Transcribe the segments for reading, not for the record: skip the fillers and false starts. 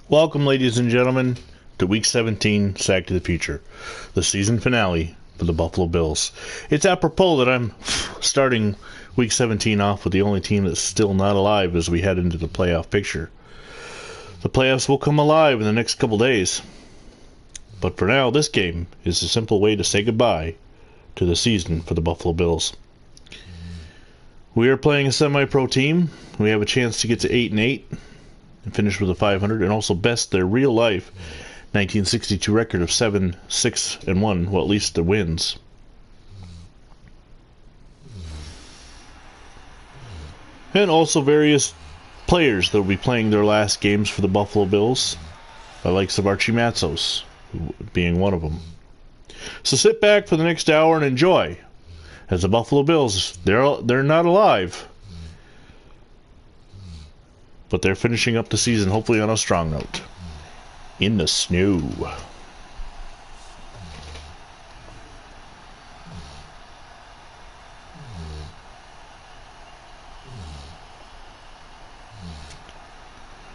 Welcome, ladies and gentlemen, to Week 17, Sack to the Future, the season finale for the Buffalo Bills. It's apropos that I'm starting Week 17 off with the only team that's still not alive as we head into the playoff picture. The playoffs will come alive in the next couple days. But for now, this game is a simple way to say goodbye to the season for the Buffalo Bills. We are playing a semi-pro team. We have a chance to get to 8-8 and finish with a 500 and also best their real life 1962 record of 7-6-1, well, at least the wins. And also various players that will be playing their last games for the Buffalo Bills, the likes of Archie Matzos being one of them. So sit back for the next hour and enjoy, as the Buffalo Bills, they're not alive, but they're finishing up the season hopefully on a strong note. In the snow.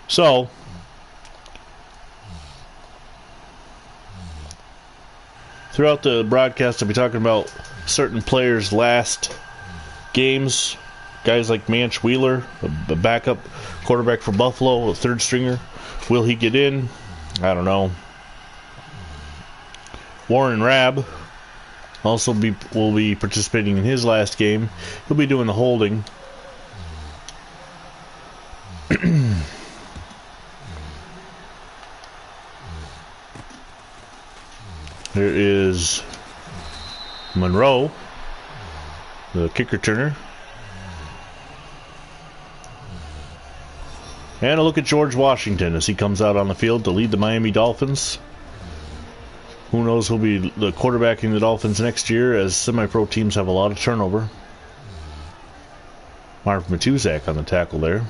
So, throughout the broadcast, I'll be talking about certain players' last games. Guys like Manch Wheeler, the backup quarterback for Buffalo, a third stringer. Will he get in? I don't know. Warren Rabb also will be participating in his last game. He'll be doing the holding. There is Monroe, the kick returner. And a look at George Washington as he comes out on the field to lead the Miami Dolphins. Who knows who'll be the quarterbacking the Dolphins next year, as semi-pro teams have a lot of turnover. Marv Matuzak on the tackle there.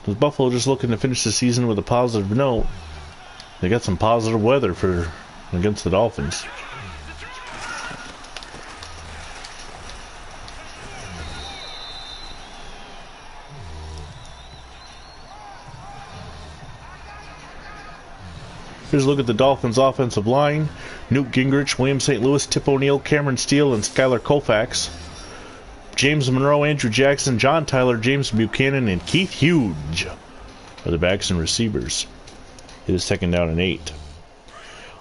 With Buffalo just looking to finish the season with a positive note, they got some positive weather for against the Dolphins. Here's a look at the Dolphins' offensive line. Newt Gingrich, William St. Louis, Tip O'Neill, Cameron Steele, and Skylar Koufax. James Monroe, Andrew Jackson, John Tyler, James Buchanan, and Keith Hughes are the backs and receivers. It is second down and 8.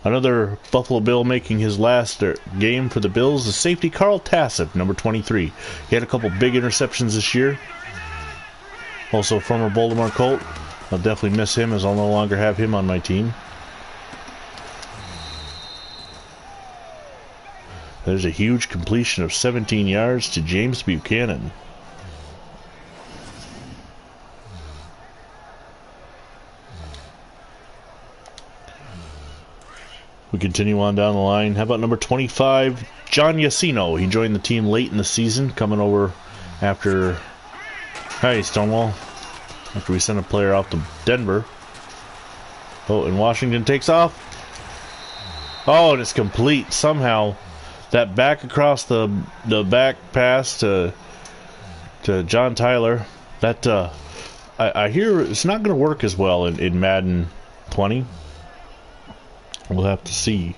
Another Buffalo Bill making his last game for the Bills is safety Carl Tassett, number 23. He had a couple big interceptions this year. Also a former Baltimore Colt. I'll definitely miss him, as I'll no longer have him on my team. There's a huge completion of 17 yards to James Buchanan. We continue on down the line. How about number 25, John Yacino? He joined the team late in the season, coming over after... Hey, Stonewall. After we sent a player off to Denver. Oh, and Washington takes off. Oh, and it's complete. Somehow, that back across the back pass to John Tyler, that I hear it's not going to work as well in Madden 20. We'll have to see.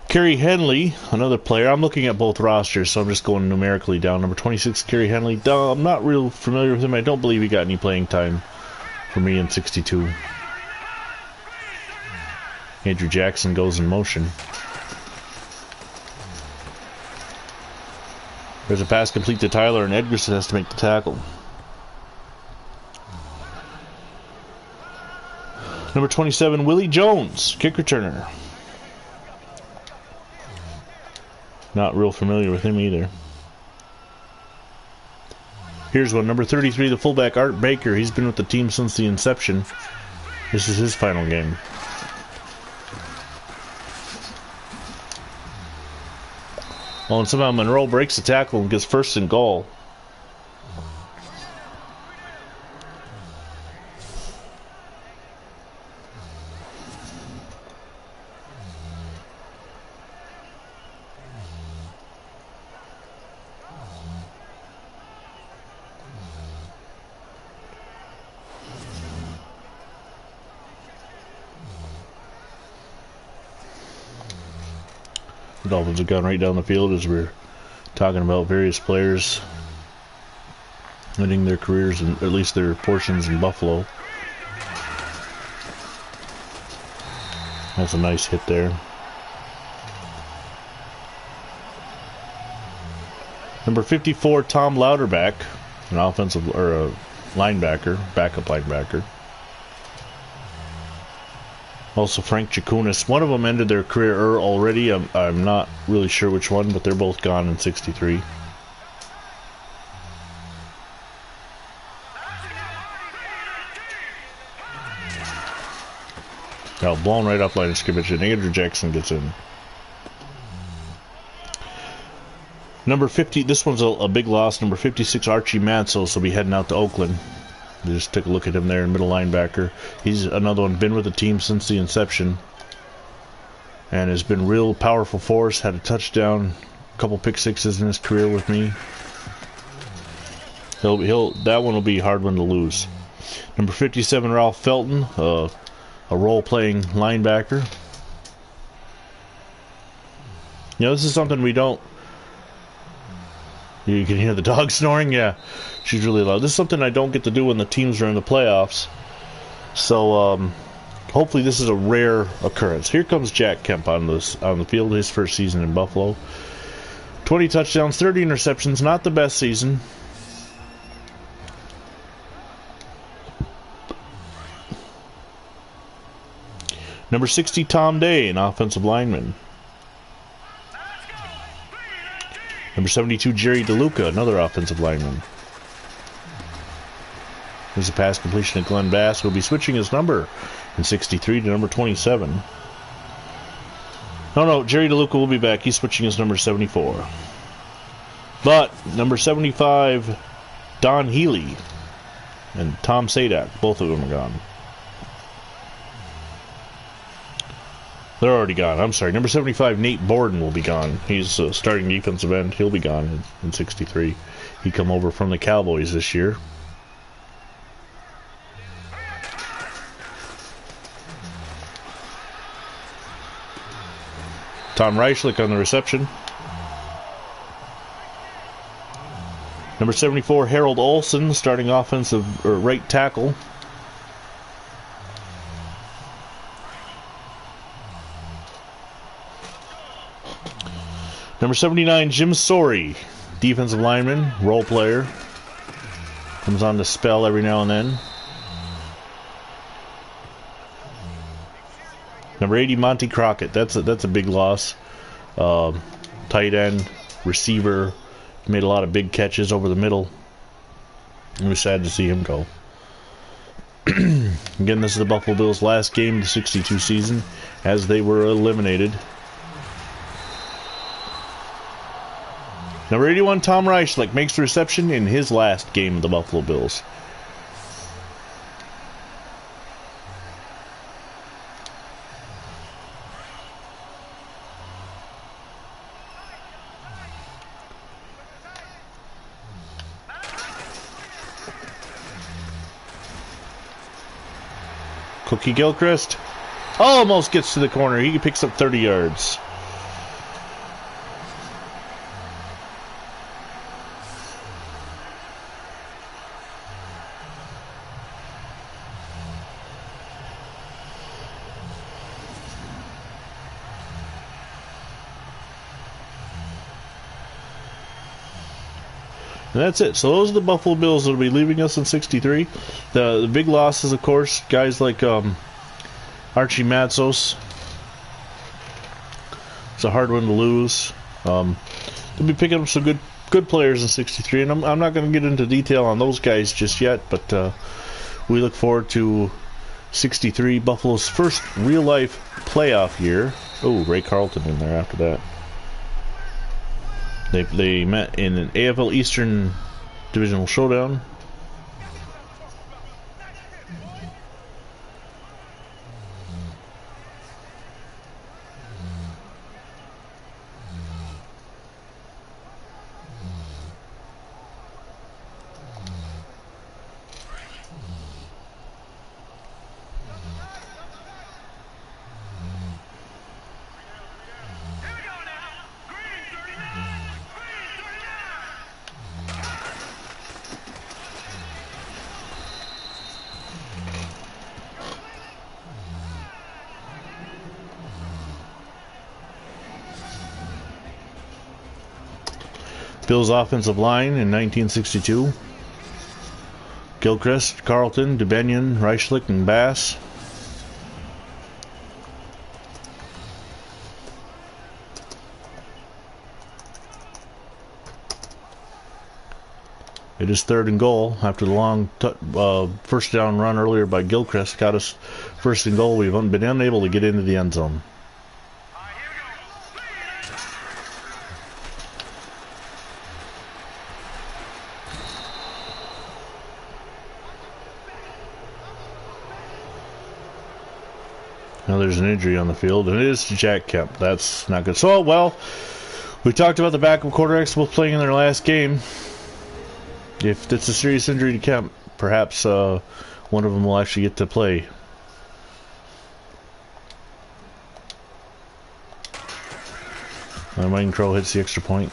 Kerry Henley, another player. I'm looking at both rosters, so I'm just going numerically down. Number 26, Kerry Henley. I'm not real familiar with him. I don't believe he got any playing time for me in 62. Andrew Jackson goes in motion. There's a pass complete to Tyler, and Edgerson has to make the tackle. Number 27, Willie Jones, kick returner. Not real familiar with him either. Here's one, number 33, the fullback, Art Baker. He's been with the team since the inception. This is his final game. Oh, and somehow Monroe breaks the tackle and gets first and goal. The Dolphins have gone right down the field as we're talking about various players ending their careers, and at least their portions in Buffalo. That's a nice hit there. Number 54, Tom Louderback, an offensive or a linebacker, backup linebacker. Also Frank Jakunis. One of them ended their career already. I'm not really sure which one, but they're both gone in 63. Now blown right off line of scrimmage, and Andrew Jackson gets in. Number 50, this one's a big loss. Number 56, Archie Matzos will be heading out to Oakland. We just took a look at him there, middle linebacker. He's another one, been with the team since the inception, and has been real powerful force. Had a touchdown, a couple pick sixes in his career with me. That one will be a hard one to lose. Number 57, Ralph Felton, a role-playing linebacker. You know, this is something we don't... You can hear the dog snoring? Yeah, she's really loud. This is something I don't get to do when the teams are in the playoffs. So, hopefully this is a rare occurrence. Here comes Jack Kemp on the field, his first season in Buffalo. 20 touchdowns, 30 interceptions, not the best season. Number 60, Tom Day, an offensive lineman. Number 72, Jerry DeLuca, another offensive lineman. There's a pass completion to Glenn Bass, who will be switching his number in 63 to number 27. No, Jerry DeLuca will be back. He's switching his number 74. But number 75, Don Healy and Tom Sadak, both of them are gone. They're already gone. I'm sorry. Number 75, Nate Borden will be gone. He's starting defensive end. He'll be gone in 63. He come over from the Cowboys this year. Tom Reichlich on the reception. Number 74, Harold Olson, starting offensive or right tackle. Number 79, Jim Sorey, defensive lineman, role player. Comes on to spell every now and then. Number 80, Monty Crockett. That's a big loss. Tight end, receiver. Made a lot of big catches over the middle. It was sad to see him go. Again, this is the Buffalo Bills' last game of the 62 season, as they were eliminated. Number 81, Tom Reichlich, makes the reception in his last game of the Buffalo Bills. Cookie Gilchrist almost gets to the corner. He picks up 30 yards. And that's it. So those are the Buffalo Bills that will be leaving us in 63. The big losses, of course, guys like Archie Matzos. It's a hard one to lose. They'll be picking up some good players in 63, and I'm not going to get into detail on those guys just yet, but we look forward to 63, Buffalo's first real-life playoff year. Oh, Ray Carlton in there after that. They met in an AFL Eastern Divisional Showdown. Bills offensive line in 1962. Gilchrist, Carlton, Dubenion, Reichlich, and Bass. It is 3rd and goal after the long first down run earlier by Gilchrist. Got us 1st and goal. We've been unable to get into the end zone. Now there's an injury on the field, and it is to Jack Kemp. That's not good. So, well, we talked about the backup quarterbacks both playing in their last game. If it's a serious injury to Kemp, perhaps one of them will actually get to play. Mike Crow hits the extra point.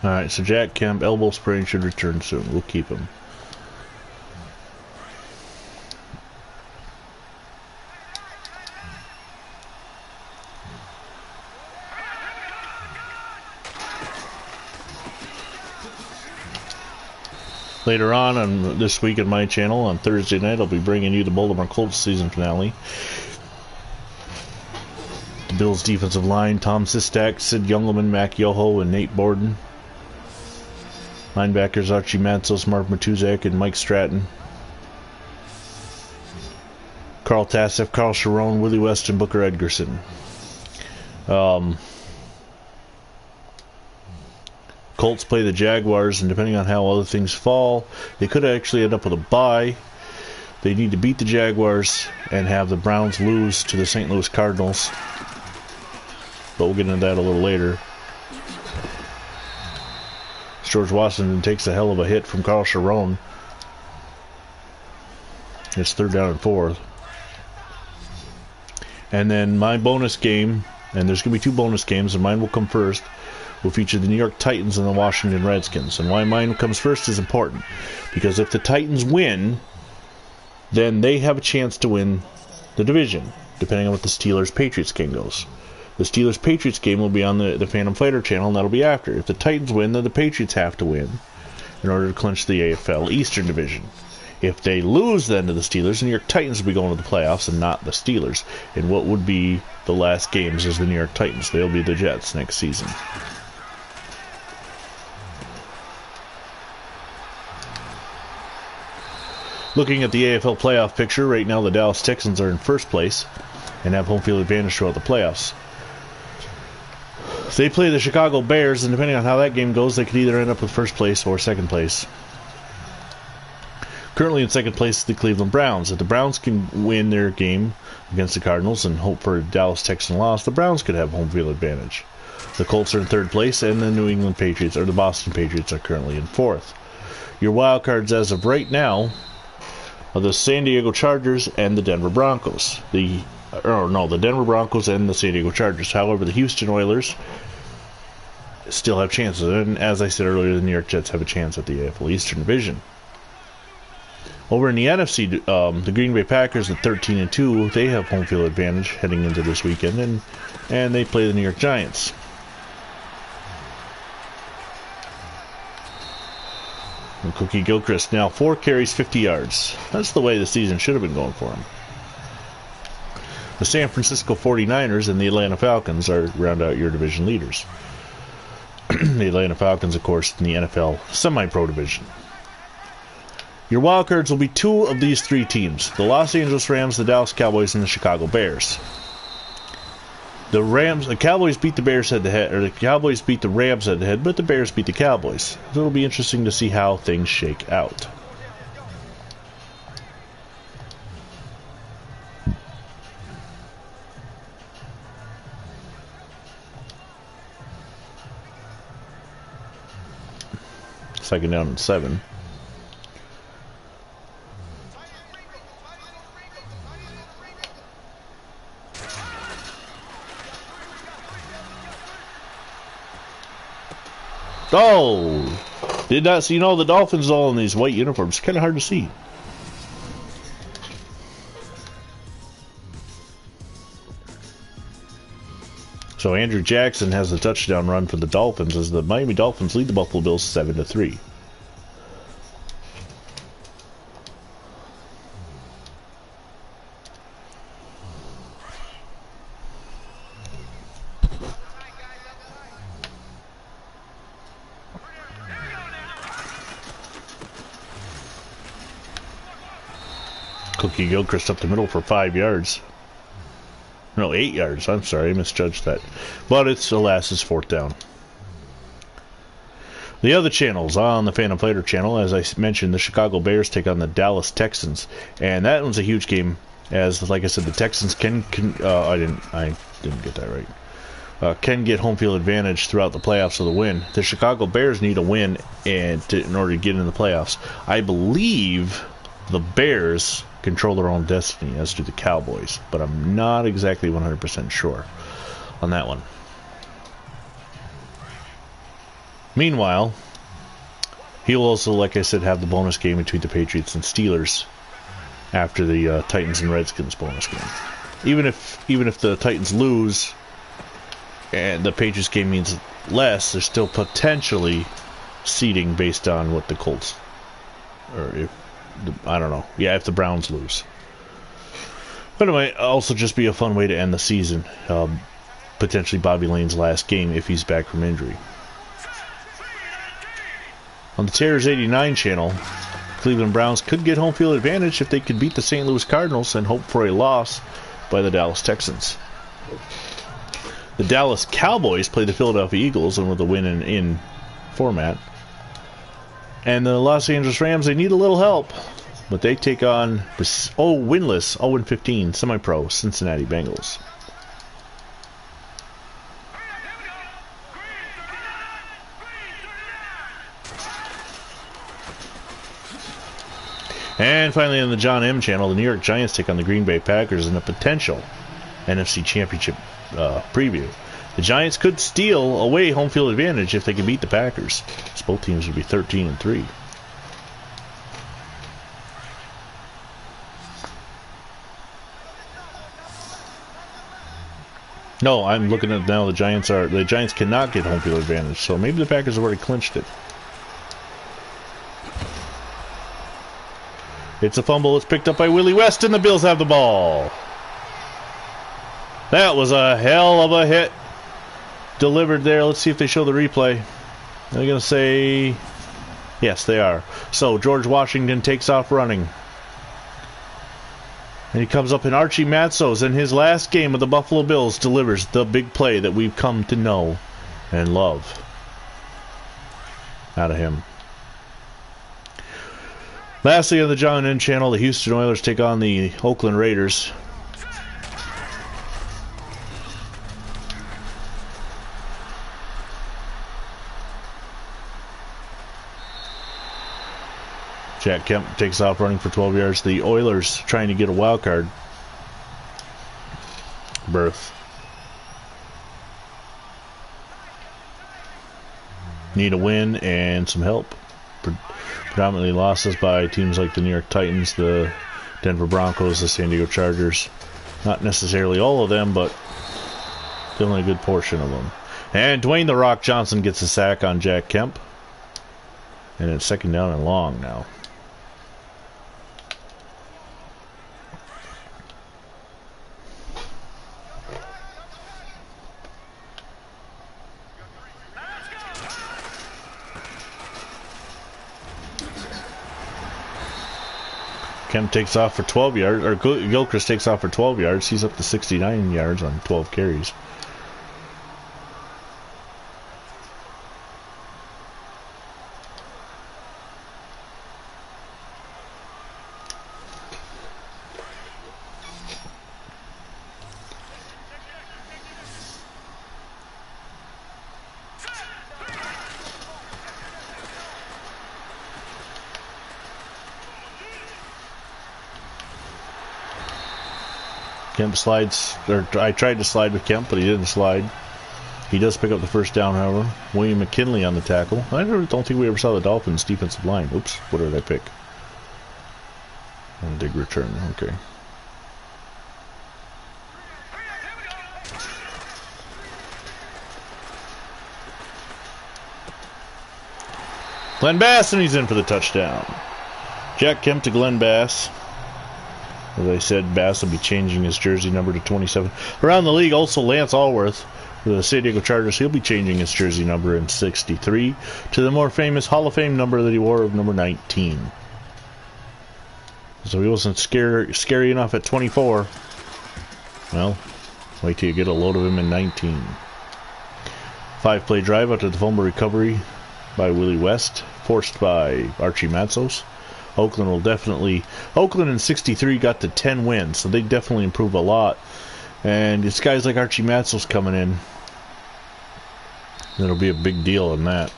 Alright, so Jack Kemp, elbow sprain, should return soon. We'll keep him. Later on this week on my channel, on Thursday night, I'll be bringing you the Baltimore Colts season finale. The Bills defensive line, Tom Sistak, Sid Youngleman, Mac Yoho, and Nate Borden. Linebackers Archie Matsos, Mark Matuzak, and Mike Stratton. Carl Tassif, Carl Sharon, Willie West, and Booker Edgerson. Colts play the Jaguars, and depending on how other things fall, they could actually end up with a bye. They need to beat the Jaguars and have the Browns lose to the St. Louis Cardinals. But we'll get into that a little later. George Washington takes a hell of a hit from Carl Sharon. It's 3rd down and 4. And then my bonus game, and there's going to be 2 bonus games, and mine will come first, will feature the New York Titans and the Washington Redskins. And why mine comes first is important, because if the Titans win, then they have a chance to win the division, depending on what the Steelers-Patriots game goes. The Steelers-Patriots game will be on the Phantom Fighter channel, and that'll be after. If the Titans win, then the Patriots have to win in order to clinch the AFL Eastern Division. If they lose then to the Steelers, the New York Titans will be going to the playoffs and not the Steelers. And what would be the last games is the New York Titans. They'll be the Jets next season. Looking at the AFL playoff picture, right now the Dallas Texans are in first place and have home field advantage throughout the playoffs. They play the Chicago Bears, and depending on how that game goes, they could either end up with first place or second place. Currently in second place is the Cleveland Browns. If the Browns can win their game against the Cardinals and hope for a Dallas Texan loss, the Browns could have home field advantage. The Colts are in 3rd place, and the New England Patriots, or the Boston Patriots, are currently in 4th. Your wild cards as of right now are the San Diego Chargers and the Denver Broncos. The Denver Broncos and the San Diego Chargers. However, the Houston Oilers still have chances. And as I said earlier, the New York Jets have a chance at the AFL Eastern Division. Over in the NFC, the Green Bay Packers at 13-2, they have home field advantage heading into this weekend, and they play the New York Giants. And Cookie Gilchrist now 4 carries, 50 yards. That's the way the season should have been going for him. The San Francisco 49ers and the Atlanta Falcons round out your division leaders. The Atlanta Falcons, of course, in the NFL semi-pro division. Your wildcards will be two of these three teams: the Los Angeles Rams, the Dallas Cowboys, and the Chicago Bears. The Cowboys beat the Bears head-to-head, or the Cowboys beat the Rams head-to-head, but the Bears beat the Cowboys. So it'll be interesting to see how things shake out. Second down and 7. Oh! Did not see, the Dolphins all in these white uniforms. Kind of hard to see. So Andrew Jackson has the touchdown run for the Dolphins as the Miami Dolphins lead the Buffalo Bills 7-3. Cookie Gilchrist up the middle for 5 yards. No, 8 yards. I'm sorry, I misjudged that. But it's, alas, it's 4th down. The other channels on the Phantom Fighter channel, as I mentioned, the Chicago Bears take on the Dallas Texans, and that one's a huge game. As, like I said, the Texans can I didn't get that right. Can get home field advantage throughout the playoffs with a win. The Chicago Bears need a win in order to get in the playoffs. I believe the Bears control their own destiny, as do the Cowboys, but I'm not exactly 100% sure on that one. Meanwhile, he'll also, like I said, have the bonus game between the Patriots and Steelers after the Titans and Redskins bonus game. Even if the Titans lose and the Patriots game means less, there's still potentially seeding based on what the Colts, or if I don't know. Yeah, if the Browns lose. But it might also just be a fun way to end the season. Potentially Bobby Lane's last game if he's back from injury. On the Terrors 89 channel, Cleveland Browns could get home field advantage if they could beat the St. Louis Cardinals and hope for a loss by the Dallas Texans. The Dallas Cowboys play the Philadelphia Eagles, and with a win in format. And the Los Angeles Rams, they need a little help, but they take on the winless 0-15 semi-pro Cincinnati Bengals. And finally on the John M channel, the New York Giants take on the Green Bay Packers in a potential NFC Championship preview. The Giants could steal away home field advantage if they can beat the Packers. So both teams would be 13-3. No, I'm looking at now. The Giants cannot get home field advantage, so maybe the Packers have already clinched it. It's a fumble. It's picked up by Willie West, and the Bills have the ball. That was a hell of a hit delivered there. Let's see if they show the replay. They're going to say yes, they are. So George Washington takes off running. And he comes up, in Archie Matzos in his last game of the Buffalo Bills delivers the big play that we've come to know and love out of him. Lastly, on the John N channel, the Houston Oilers take on the Oakland Raiders. Jack Kemp takes off running for 12 yards. The Oilers trying to get a wild card berth. Need a win and some help. Predominantly losses by teams like the New York Titans, the Denver Broncos, the San Diego Chargers. Not necessarily all of them, but definitely a good portion of them. And Dwayne "The Rock" Johnson gets a sack on Jack Kemp. And it's second down and long now. Kemp takes off for 12 yards, or Gilchrist takes off for 12 yards. He's up to 69 yards on 12 carries. Kemp slides, or I tried to slide with Kemp, but he didn't slide. He does pick up the first down, however. William McKinley on the tackle. I don't think we ever saw the Dolphins' defensive line. Oops, what did I pick? Dig return, okay. Glenn Bass, and he's in for the touchdown. Jack Kemp to Glenn Bass. As I said, Bass will be changing his jersey number to 27. Around the league, also Lance Allworth, for the San Diego Chargers, he'll be changing his jersey number in 63 to the more famous Hall of Fame number that he wore of number 19. So he wasn't scary enough at 24. Well, wait till you get a load of him in 19. 5-play drive out to the fumble recovery by Willie West, forced by Archie Matsos. Oakland in 63 got to 10 wins, so they definitely improve a lot. And it's guys like Archie Matsos coming in that'll be a big deal in that.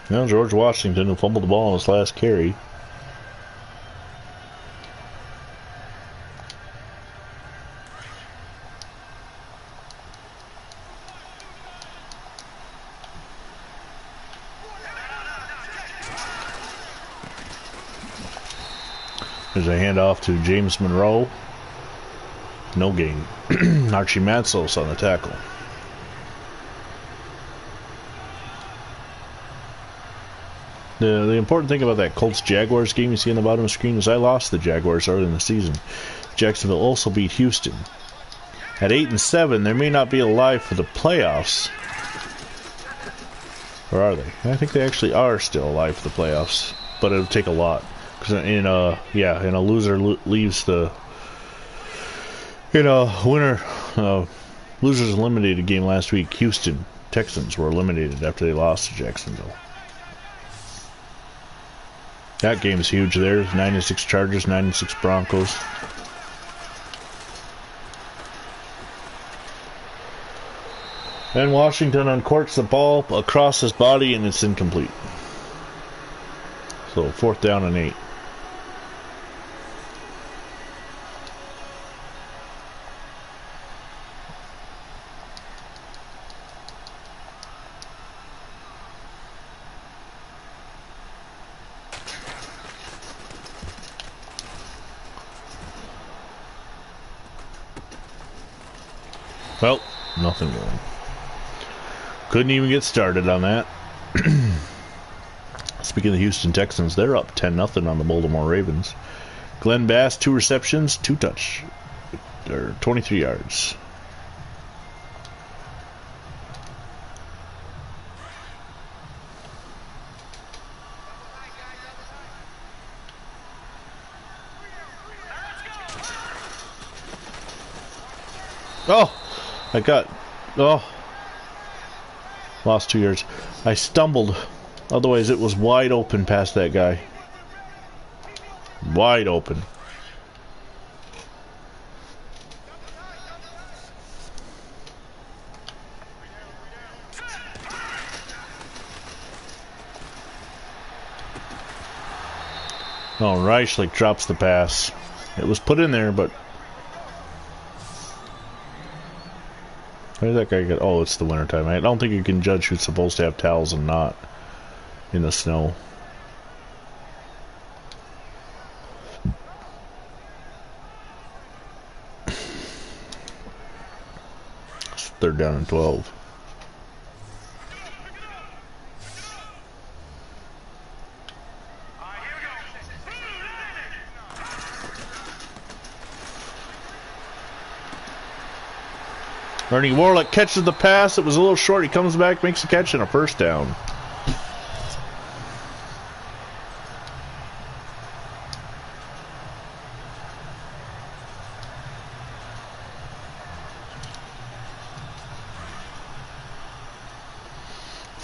Now George Washington, who fumbled the ball on his last carry. There's a handoff to James Monroe. No gain. Archie Matsos on the tackle. The important thing about that Colts-Jaguars game you see on the bottom of the screen is I lost the Jaguars early in the season. Jacksonville also beat Houston. At 8-7, they may not be alive for the playoffs. Or are they? I think they actually are still alive for the playoffs. But it'll take a lot. Because in a loser leaves the... In a winner... losers eliminated game last week, Houston Texans were eliminated after they lost to Jacksonville. That game's huge there. 9-6 Chargers, 9-6 Broncos. And Washington uncorks the ball across his body and it's incomplete. So 4th down and 8. Well, nothing going. Couldn't even get started on that. Speaking of the Houston Texans, they're up 10-0 on the Baltimore Ravens. Glenn Bass, 2 receptions, 2 touch, or 23 yards. Lost 2 yards. I stumbled. Otherwise, it was wide open past that guy. Wide open. Oh, Reichlich drops the pass. It was put in there, but... Where did that guy get? Oh, it's the wintertime. I don't think you can judge who's supposed to have towels and not in the snow. It's 3rd down and 12. Ernie Warlick catches the pass. It was a little short. He comes back, makes a catch, and a 1st down.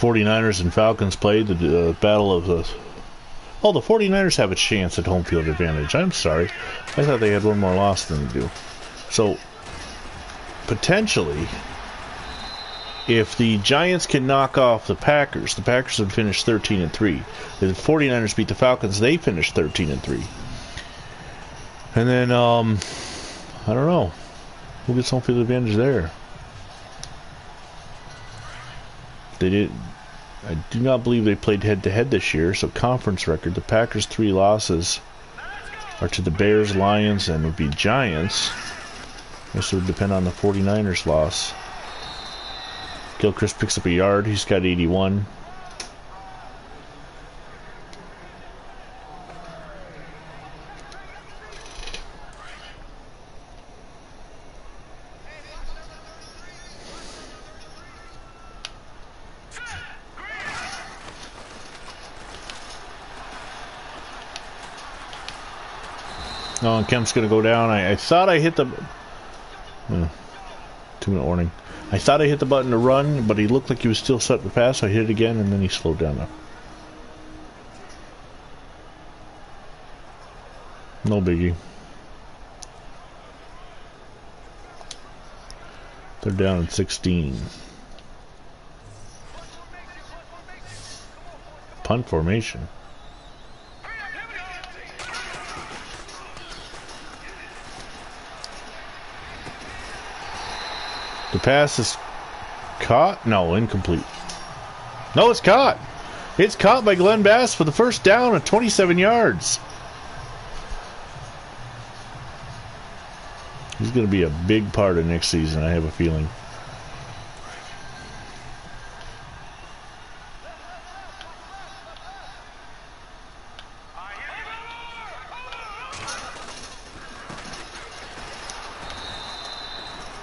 49ers and Falcons played the battle of the... Oh, the 49ers have a chance at home field advantage. I'm sorry. I thought they had one more loss than they do. So, potentially, if the Giants can knock off the Packers would finish 13-3. If the 49ers beat the Falcons, they finish 13-3. And then, I don't know. Who gets home field advantage there? They did. I do not believe they played head-to-head this year, so conference record. The Packers' 3 losses are to the Bears, Lions, and would be Giants. This would depend on the 49ers' loss. Gilchrist picks up a yard. He's got 81. Oh, and Kemp's going to go down. I thought I hit the... 2-minute warning. I thought I hit the button to run, but he looked like he was still set to pass, so I hit it again, and then he slowed down now. No biggie. They're down at 16. Punt formation. The pass is caught? No, incomplete. No, it's caught. It's caught by Glenn Bass for the first down at 27 yards. He's going to be a big part of next season, I have a feeling.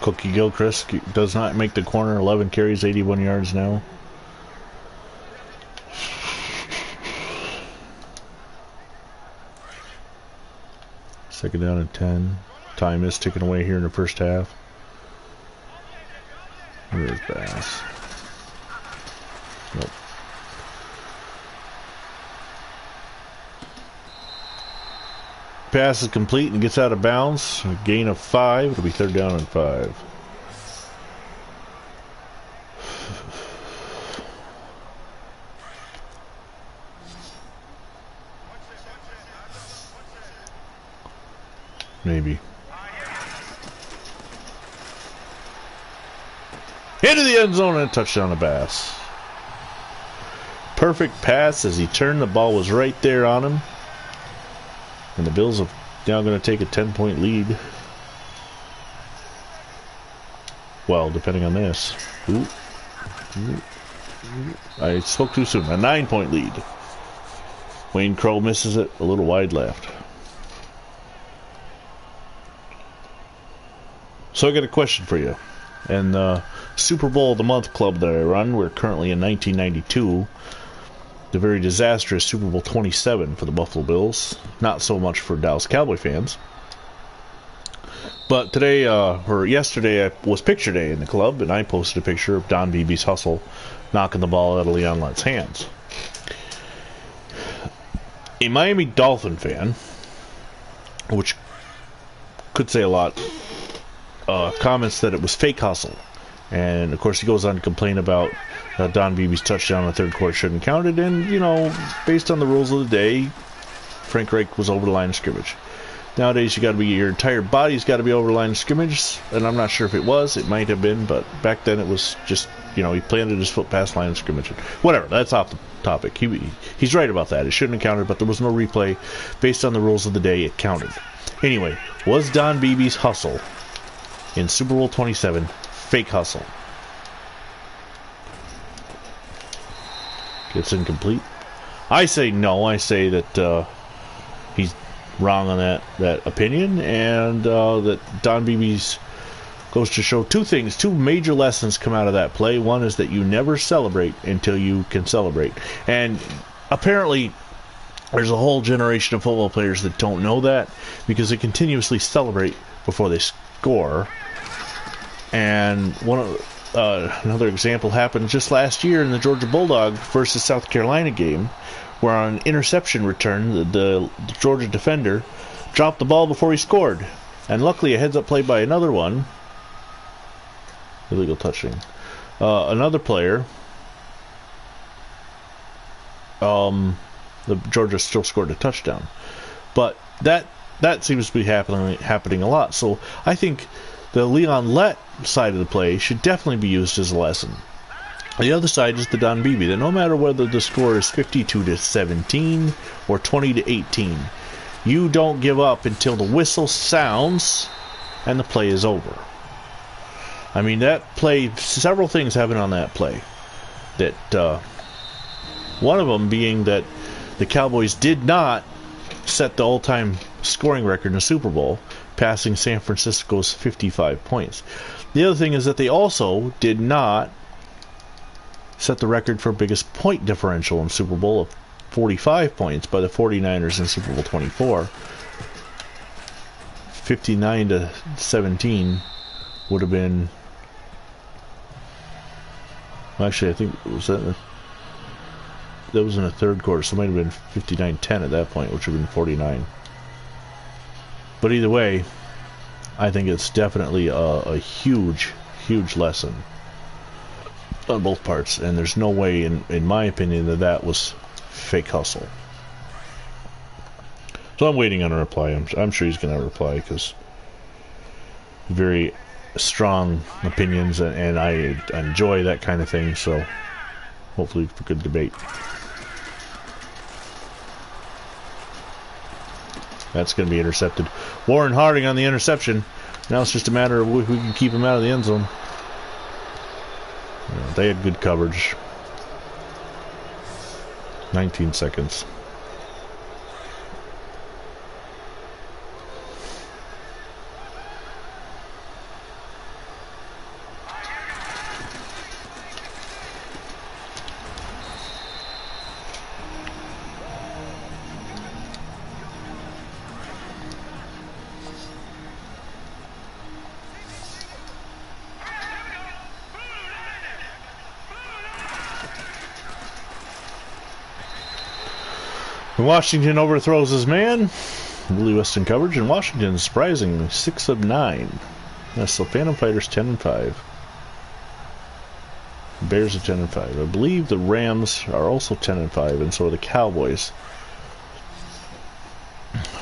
Cookie Gilchrist does not make the corner. 11 carries, 81 yards now. Second down and 10. Time is ticking away here in the first half. Here's Bass. Nope. Pass is complete and gets out of bounds. A gain of 5. It'll be third down and 5. Maybe. Into the end zone and a touchdown to Bass. Perfect pass as he turned. The ball was right there on him. And the Bills are now going to take a 10-point lead. Well, depending on this. I spoke too soon. A 9-point lead. Wayne Crow misses it a little wide left. So I got a question for you. And the Super Bowl of the Month club that I run, we're currently in 1992. The very disastrous Super Bowl 27 for the Buffalo Bills. Not so much for Dallas Cowboy fans. But today, or yesterday, was picture day in the club, and I posted a picture of Don Beebe's hustle knocking the ball out of Leon Lett's hands. A Miami Dolphin fan, which could say a lot, comments that it was fake hustle. And, of course, he goes on to complain about Don Beebe's touchdown in the third quarter shouldn't count it. And, you know, based on the rules of the day, Frank Reich was over the line of scrimmage. Nowadays, your entire body's got to be over the line of scrimmage. And I'm not sure if it was. It might have been. But back then, it was just, you know, he planted his foot past line of scrimmage. Whatever. That's off the topic. He's right about that. It shouldn't have counted, but there was no replay. Based on the rules of the day, it counted. Anyway, was Don Beebe's hustle in Super Bowl 27 fake hustle? Gets incomplete. I say no. I say that he's wrong on that opinion, and that Don Beebe's goes to show two things. Two major lessons come out of that play. One is that you never celebrate until you can celebrate. And apparently there's a whole generation of football players that don't know that, because they continuously celebrate before they score. And another example happened just last year in the Georgia Bulldog versus South Carolina game, where on an interception return, the Georgia defender dropped the ball before he scored. And luckily, a heads-up play by another one. Illegal touching. Another player. The Georgia still scored a touchdown. But that seems to be happening a lot. So I think the Leon Lett side of the play should definitely be used as a lesson. The other side is the Don Beebe, that no matter whether the score is 52-17 or 20-18, you don't give up until the whistle sounds and the play is over. I mean, that play, several things happened on that play. That one of them being that the Cowboys did not set the all-time scoring record in the Super Bowl, passing San Francisco's 55 points. The other thing is that they also did not set the record for biggest point differential in Super Bowl of 45 points by the 49ers in Super Bowl 24. 59-17 would have been... Actually, I think that was in the third quarter, so it might have been 59-10 at that point, which would have been 49. But either way, I think it's definitely a huge, huge lesson on both parts, and there's no way, in my opinion, that was fake hustle. So I'm waiting on a reply. I'm sure he's going to reply, because very strong opinions, and I enjoy that kind of thing, so hopefully for good debate. That's going to be intercepted. Warren Harding on the interception. Now it's just a matter of if we can keep him out of the end zone. Yeah, they had good coverage. 19 seconds. Washington overthrows his man. Willie Weston coverage, and Washington surprisingly 6 of 9. That's the Phantom Fighters 10-5. Bears are 10-5. I believe the Rams are also 10-5, and so are the Cowboys.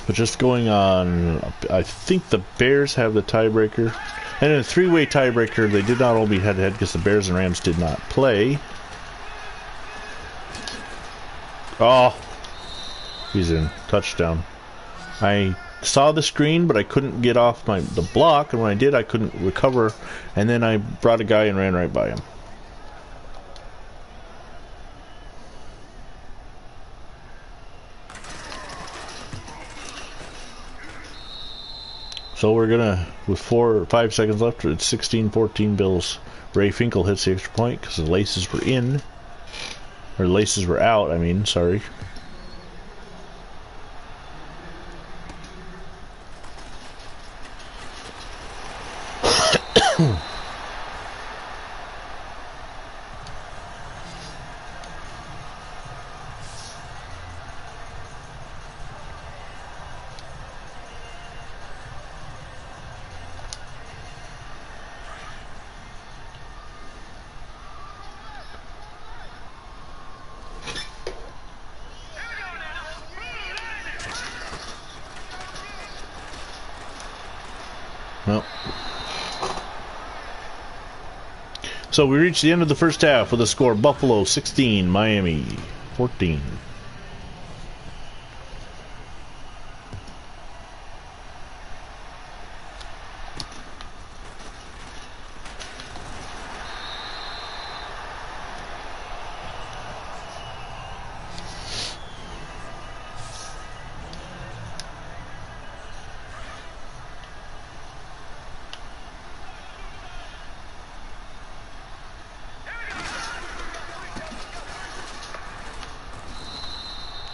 But just going on, I think the Bears have the tiebreaker. And in a three-way tiebreaker, they did not all be head-to-head because the Bears and Rams did not play. Oh! He's in. Touchdown. I saw the screen, but I couldn't get off the block, and when I did, I couldn't recover, and then I brought a guy and ran right by him. So we're gonna, with 4 or 5 seconds left, it's 16-14 Bills. Ray Finkel hits the extra point because the laces were in, or the laces were out, I mean, sorry. Well, so we reached the end of the first half with a score: Buffalo 16, Miami 14.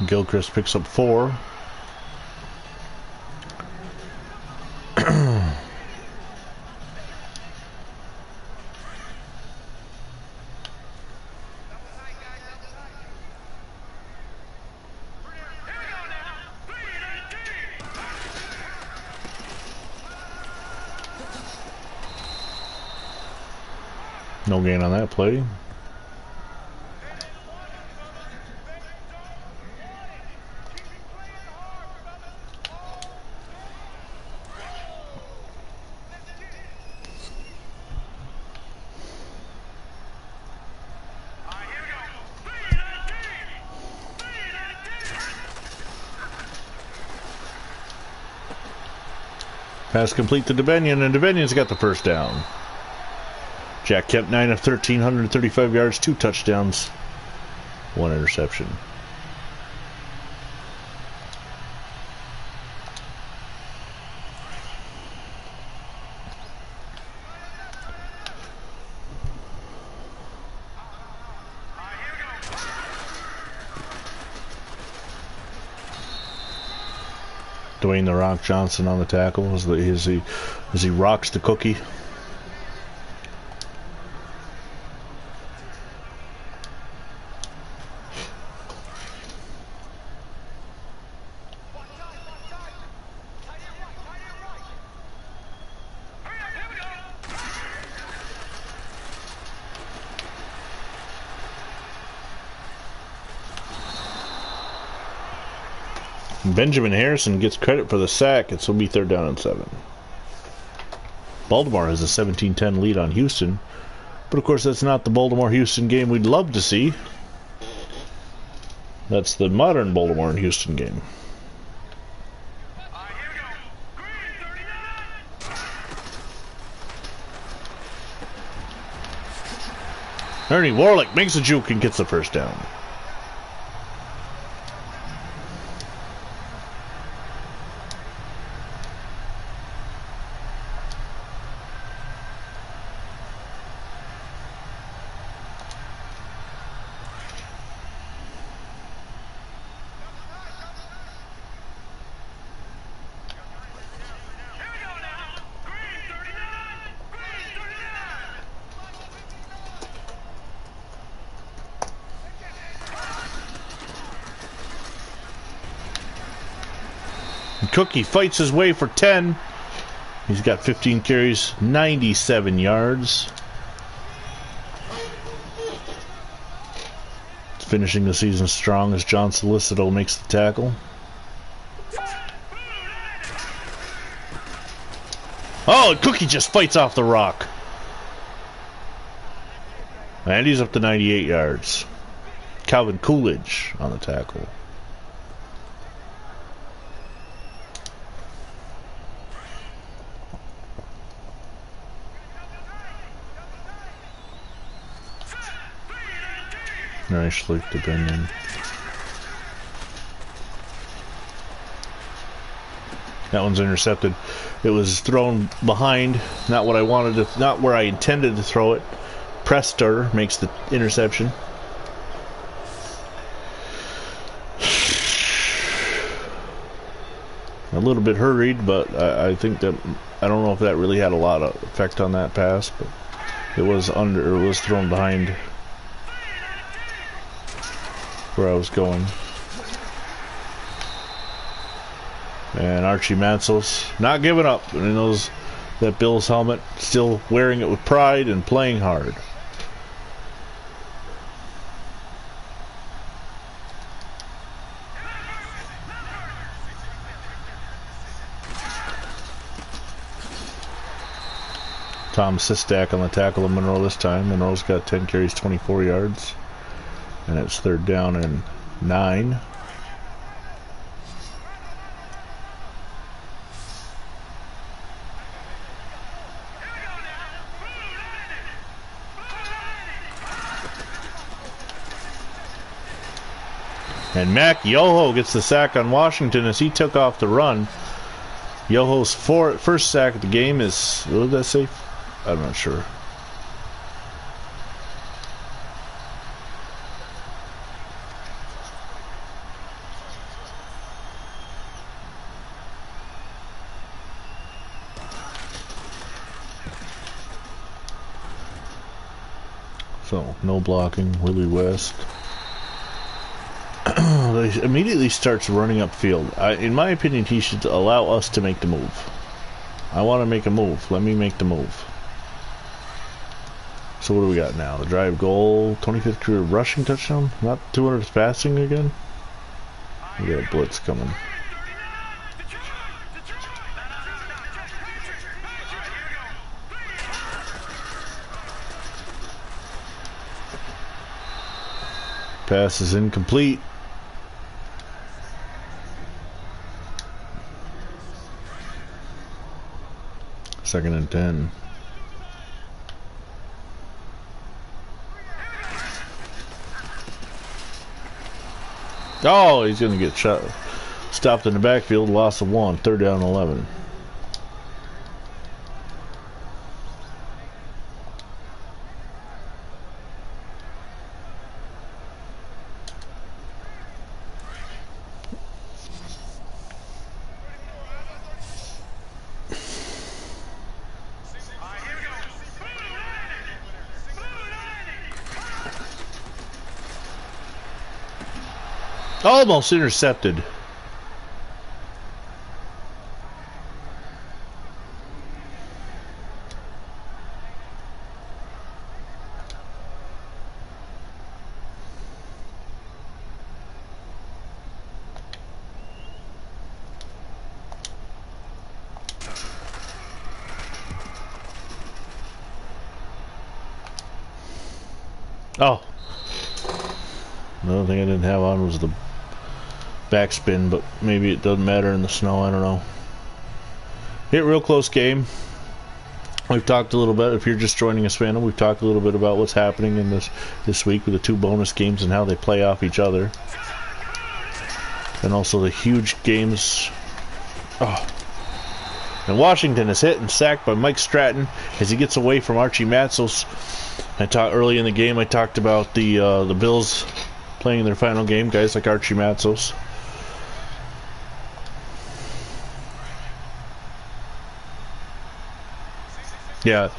Gilchrist picks up 4. No gain on that play. Pass complete to Devenian, and Devenian's got the first down. Jack Kemp, 9 of 13, 135 yards, 2 touchdowns, 1 interception. Dwayne "The Rock" Johnson on the tackle as he rocks the cookie. Benjamin Harrison gets credit for the sack. It will be 3rd down and 7. Baltimore has a 17-10 lead on Houston, but of course that's not the Baltimore-Houston game we'd love to see. That's the modern Baltimore and Houston game. Ernie Warlick makes a juke and gets the first down. Cookie fights his way for 10. He's got 15 carries, 97 yards. Finishing the season strong as John Solicito makes the tackle. Oh, Cookie just fights off the rock. And he's up to 98 yards. Calvin Coolidge on the tackle. Nice look to Benyon. That one's intercepted. It was thrown behind, not what I wanted to, not where I intended to throw it. Prester makes the interception. A little bit hurried, but I think that I don't know if that really had a lot of effect on that pass, but it was thrown behind where I was going. And Archie Mansell's not giving up. And he knows that Bill's helmet, still wearing it with pride and playing hard. Tom Sistak on the tackle of Monroe this time. Monroe's got 10 carries, 24 yards. And it's 3rd down and 9. And Mac Yoho gets the sack on Washington as he took off the run. Yoho's first sack of the game is, what did that say? I'm not sure. So, no blocking, Willie West. He immediately starts running upfield. In my opinion, he should allow us to make the move. I want to make a move. Let me make the move. So what do we got now? The drive goal, 25th career rushing touchdown, not 200th passing again. We got a blitz coming. Pass is incomplete. Second and 10. Oh, he's going to get shot. Stopped in the backfield, loss of 1, 3rd down 11. Almost intercepted. Oh. Another thing I didn't have on was the backspin, but maybe it doesn't matter in the snow. I don't know. Hit real close game. We've talked a little bit. If you're just joining us, fandom, we've talked a little bit about what's happening in this week with the 2 bonus games and how they play off each other, and also the huge games. Oh. And Washington is hit and sacked by Mike Stratton as he gets away from Archie Matzos. I talked early in the game. I talked about the Bills playing their final game, guys like Archie Matzos. Yeah,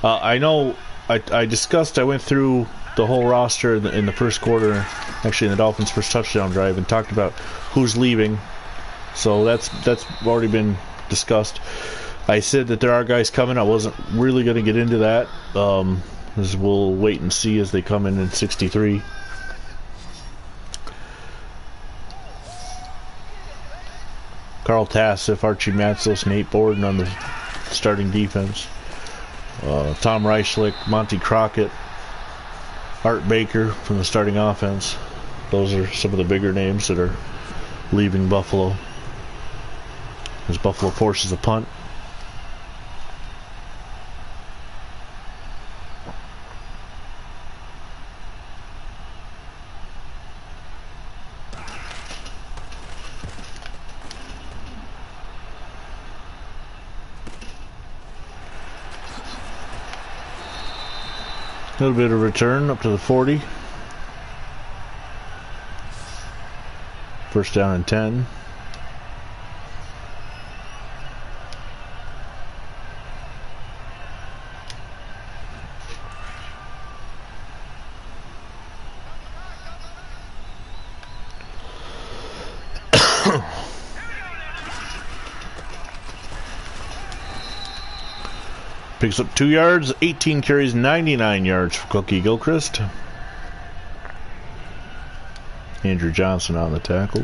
I know. I discussed. I went through the whole roster in the first quarter, actually in the Dolphins' first touchdown drive, and talked about who's leaving. So that's already been discussed. I said that there are guys coming. I wasn't really going to get into that. As we'll wait and see as they come in 63. Carl Tassif, Archie Matzos, Nate Borden on the starting defense. Tom Reichlich, Monty Crockett, Art Baker from the starting offense. Those are some of the bigger names that are leaving Buffalo as Buffalo forces a punt. A little bit of return up to the 40. First down and 10. Picks up 2 yards, 18 carries, 99 yards for Cookie Gilchrist. Andrew Johnson on the tackle.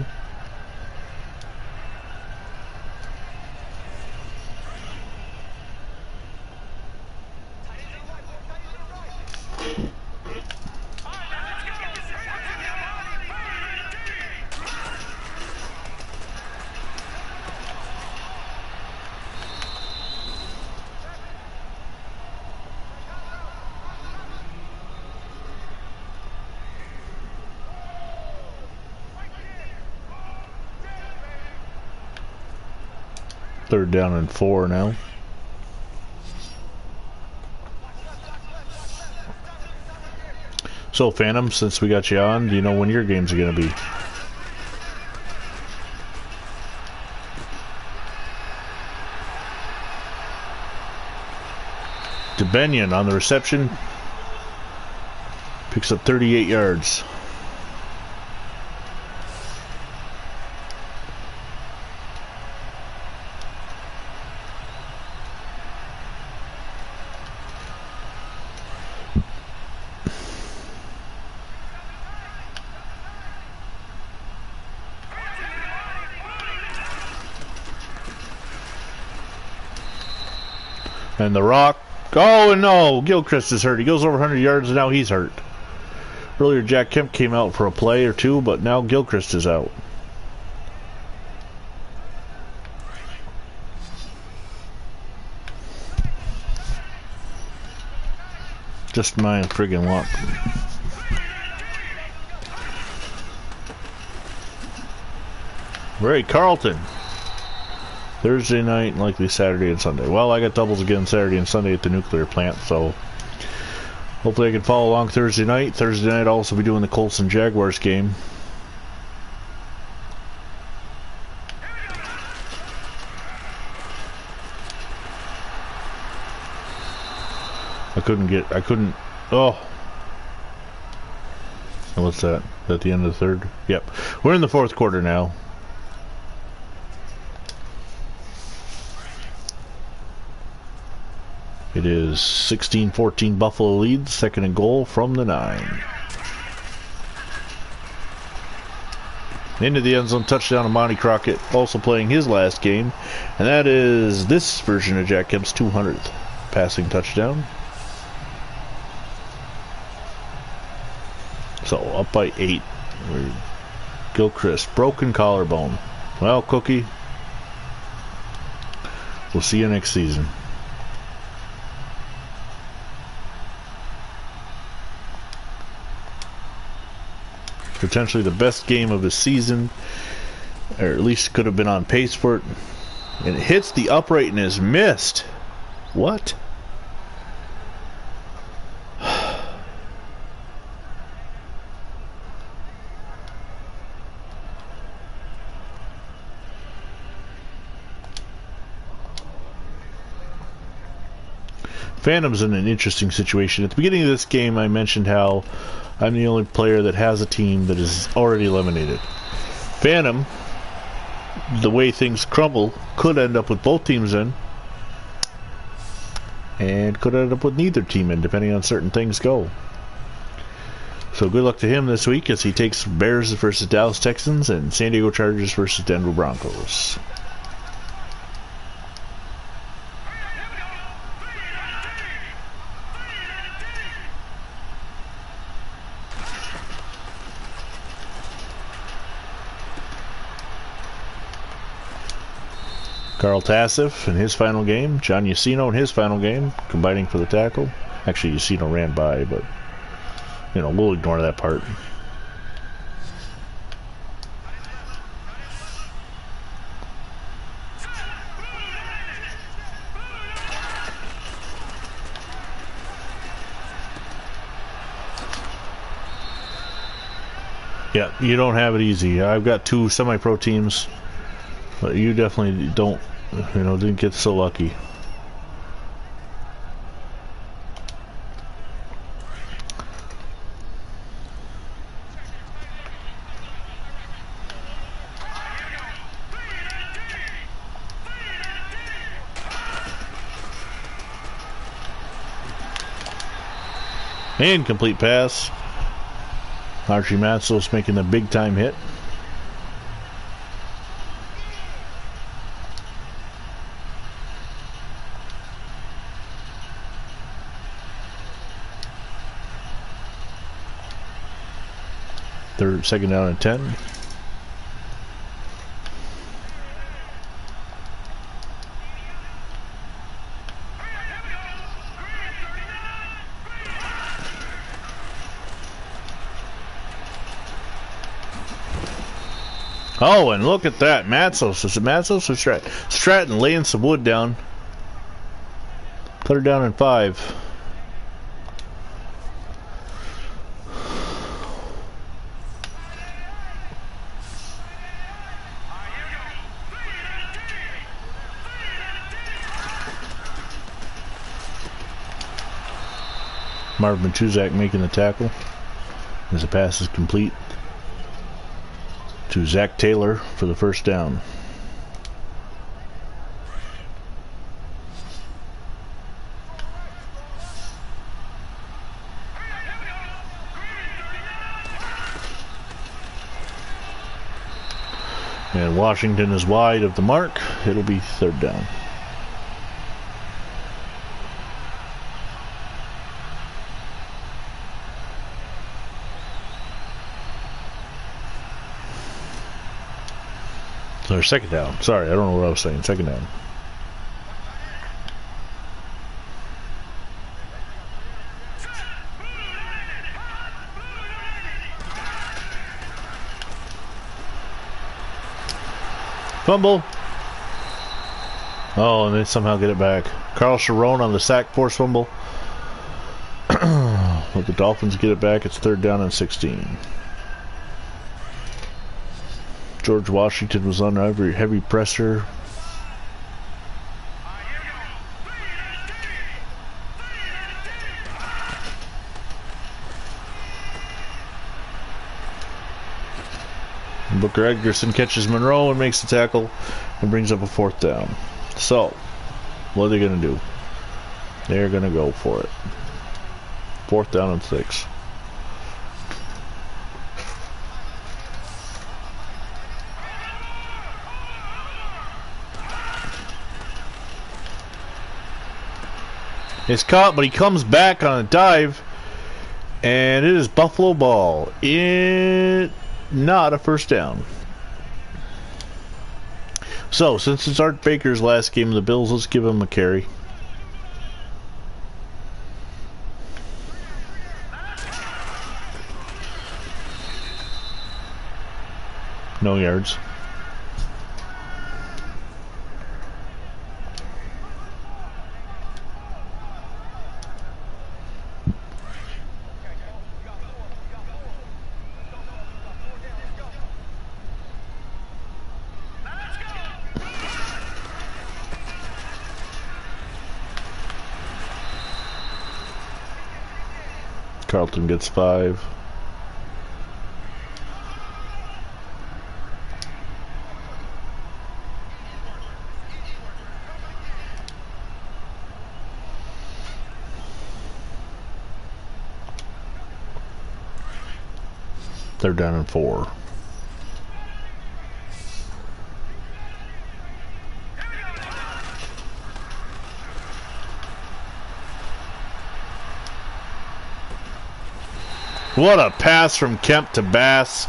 Third down and 4 now. So, Phantom, since we got you on, do you know when your games are going to be? DeBenion on the reception. Picks up 38 yards. And the Rock. Oh no, Gilchrist is hurt. He goes over 100 yards and now he's hurt. Earlier Jack Kemp came out for a play or two, but now Gilchrist is out. Just my friggin' luck. Ray Carlton. Thursday night and likely Saturday and Sunday. Well, I got doubles again Saturday and Sunday at the nuclear plant, so hopefully I can follow along Thursday night. Thursday night I'll also be doing the Colts and Jaguars game. I couldn't, oh. What's that? Is that the end of the third? Yep. We're in the fourth quarter now. It is 16-14 Buffalo leads, second and goal from the 9. Into the end zone, touchdown of Monty Crockett, also playing his last game. And that is this version of Jack Kemp's 200th passing touchdown. So up by 8. Gilchrist, broken collarbone. Well, Cookie, we'll see you next season. Potentially the best game of his season, or at least could have been on pace for it. And it hits the upright and is missed. What? Phantom's in an interesting situation. At the beginning of this game, I mentioned how I'm the only player that has a team that is already eliminated. Phantom, the way things crumble, could end up with both teams in, and could end up with neither team in, depending on certain things go. So good luck to him this week as he takes Bears versus Dallas Texans and San Diego Chargers versus Denver Broncos. Carl Tassif in his final game. John Yacino in his final game, combining for the tackle. Actually, Yacino ran by, but, you know, we'll ignore that part. Yeah, you don't have it easy. I've got 2 semi-pro teams, but you definitely don't, you know, didn't get so lucky. Incomplete pass. Archie Matsos making the big time hit. Second down and 10. Oh, and look at that. Matsos. Is it Matsos or Stratton? Stratton laying some wood down. Put her down in 5. Marvin Chuzak making the tackle as the pass is complete to Zach Taylor for the first down. And Washington is wide of the mark. It'll be third down. Or second down. Sorry, I don't know what I was saying. Second down. Fumble. Oh, and they somehow get it back. Carl Sharon on the sack force fumble. Let the Dolphins get it back. It's third down and 16. George Washington was under heavy pressure. Booker Edgerson catches Monroe and makes the tackle and brings up a fourth down. So, what are they going to do? They're going to go for it. Fourth down and 6. It's caught, but he comes back on a dive, and it is Buffalo ball. Not a first down. So, since it's Art Baker's last game of the Bills, let's give him a carry. No yards. Carlton gets 5. Third down and 4. What a pass from Kemp to Bass.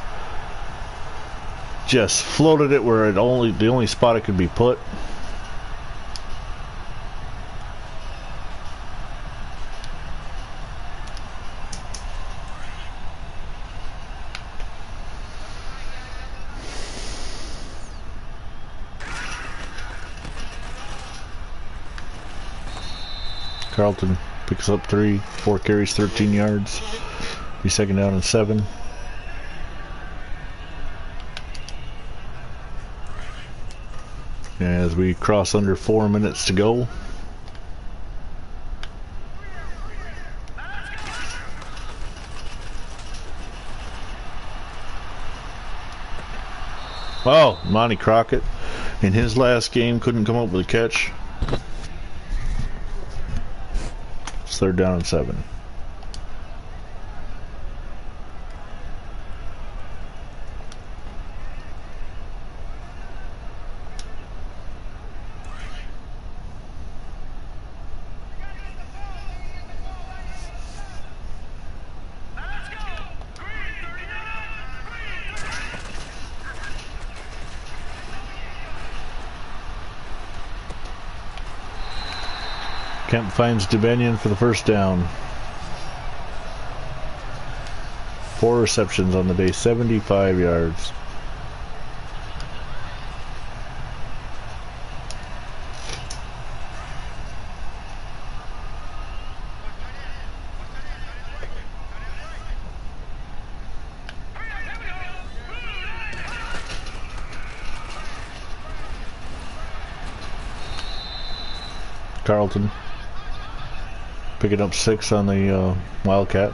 Just floated it where the only spot it could be put. Carlton picks up 4 carries, 13 yards. Be second down and 7. As we cross under 4 minutes to go. Oh, Monty Crockett in his last game couldn't come up with a catch. It's third down and 7. Kemp finds Dubanian for the first down. 4 receptions on the day, 75 yards. Carlton picking up 6 on the Wildcat.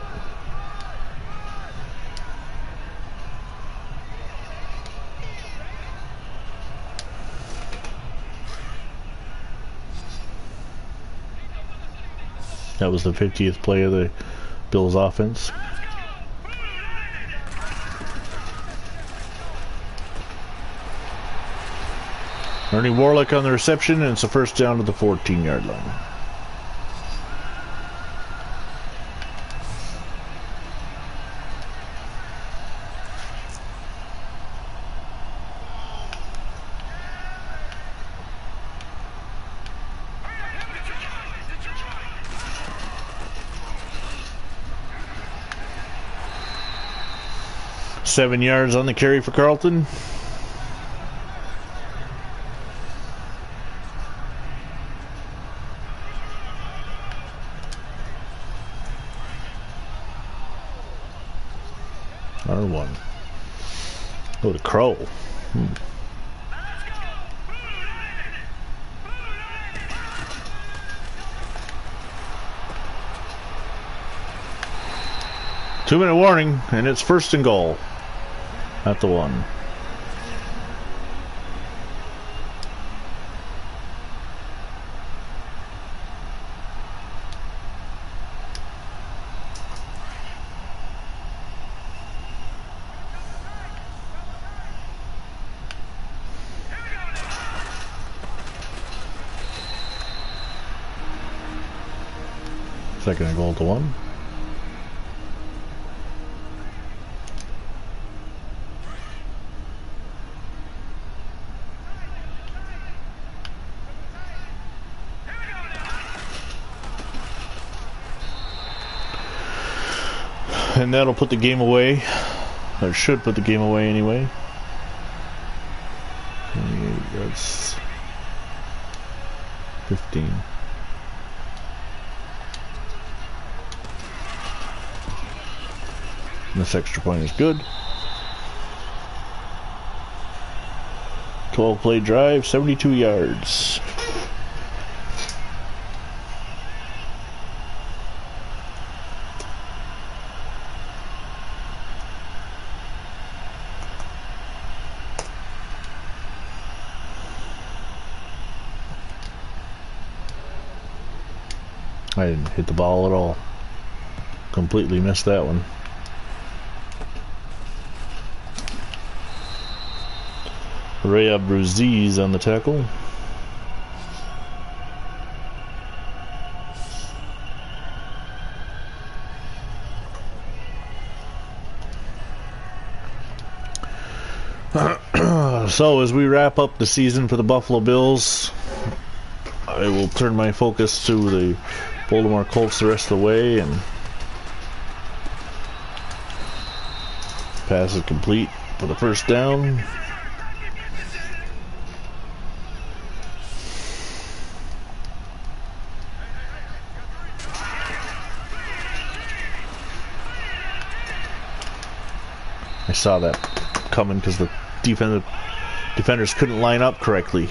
That was the 50th play of the Bills offense. Ernie Warlick on the reception, and it's a first down to the 14-yard line. Seven yards on the carry for Carlton. R1. Oh, the crow. 2-minute warning, and it's first and goal. At the 1. Second and goal to 1. And that'll put the game away. Or should put the game away anyway. 28 yards. 15. And this extra point is good. 12-play drive, 72 yards. I didn't hit the ball at all. Completely missed that one. Ray Abruziz on the tackle. So as we wrap up the season for the Buffalo Bills, I will turn my focus to the Baltimore Colts the rest of the way, and pass is complete for the first down. I saw that coming because the defenders couldn't line up correctly.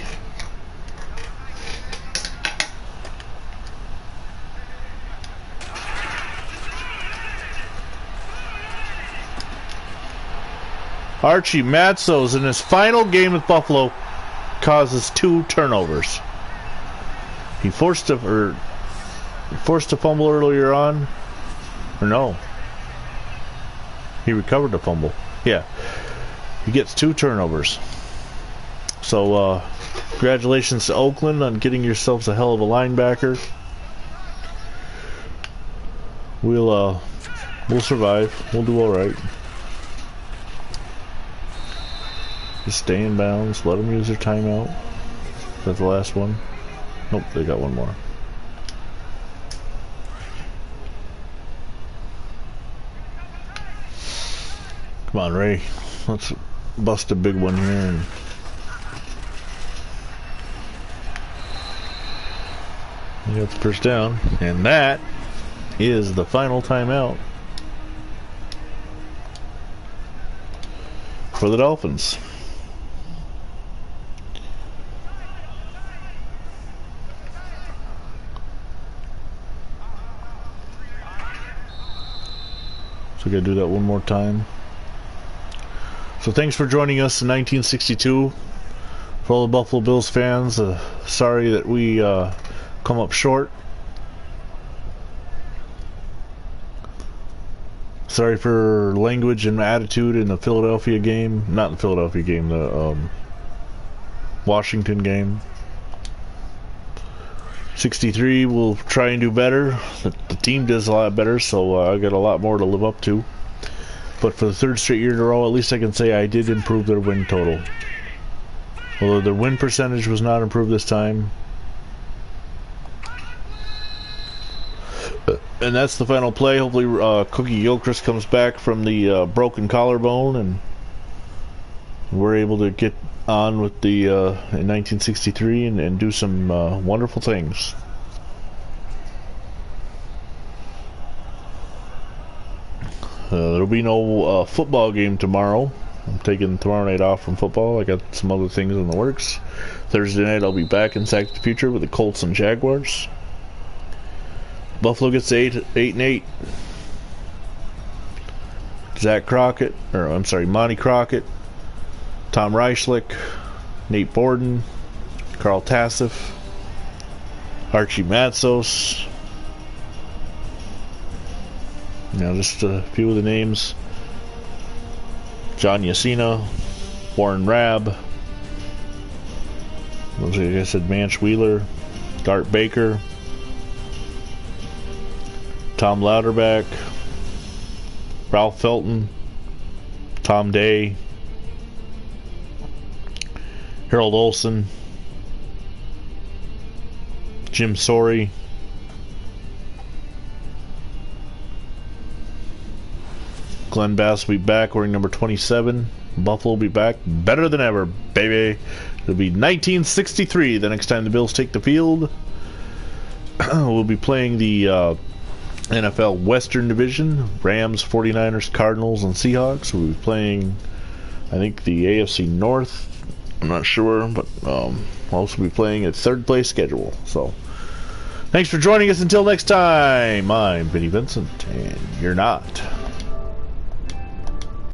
Archie Matzos in his final game with Buffalo causes 2 turnovers. He forced a fumble earlier on, or no? He recovered the fumble. Yeah, he gets 2 turnovers. So congratulations to Oakland on getting yourselves a hell of a linebacker. We'll survive. We'll do all right. Just stay in bounds. Let them use their timeout. Is that the last one? Nope, they got one more. Come on, Ray. Let's bust a big one here. And you got the first down. And that is the final timeout for the Dolphins. So we gotta do that one more time. So thanks for joining us in 1962. For all the Buffalo Bills fans, sorry that we come up short. Sorry for language and attitude in the Philadelphia game. Not the Philadelphia game, the Washington game. 63, we'll try and do better. The team does a lot better, so I got a lot more to live up to. But for the third straight year in a row, at least I can say I did improve their win total. Although their win percentage was not improved this time. And that's the final play. Hopefully Cookie Gilchrist comes back from the broken collarbone and we're able to get on with the in 1963 and do some wonderful things. There'll be no football game tomorrow. I'm taking tomorrow night off from football. I got some other things in the works. Thursday night I'll be back in Sack the Future with the Colts and Jaguars. Buffalo gets 8-8. Zach Crockett, or I'm sorry, Monty Crockett, Tom Reichlich, Nate Borden, Carl Tassif, Archie Matsos. Now just a few of the names. John Yacina, Warren Rabb, like I said, Manch Wheeler, Dart Baker, Tom Louderback, Ralph Felton, Tom Day, Harold Olson, Jim Sorey, Glenn Bass will be back wearing number 27. Buffalo will be back better than ever, baby. It'll be 1963 the next time the Bills take the field. We'll be playing the NFL Western Division, Rams, 49ers, Cardinals, and Seahawks. We'll be playing, I think, the AFC North. I'm not sure, but we'll also be playing a third place schedule. So, thanks for joining us. Until next time, I'm Vinny Vincent, and you're not.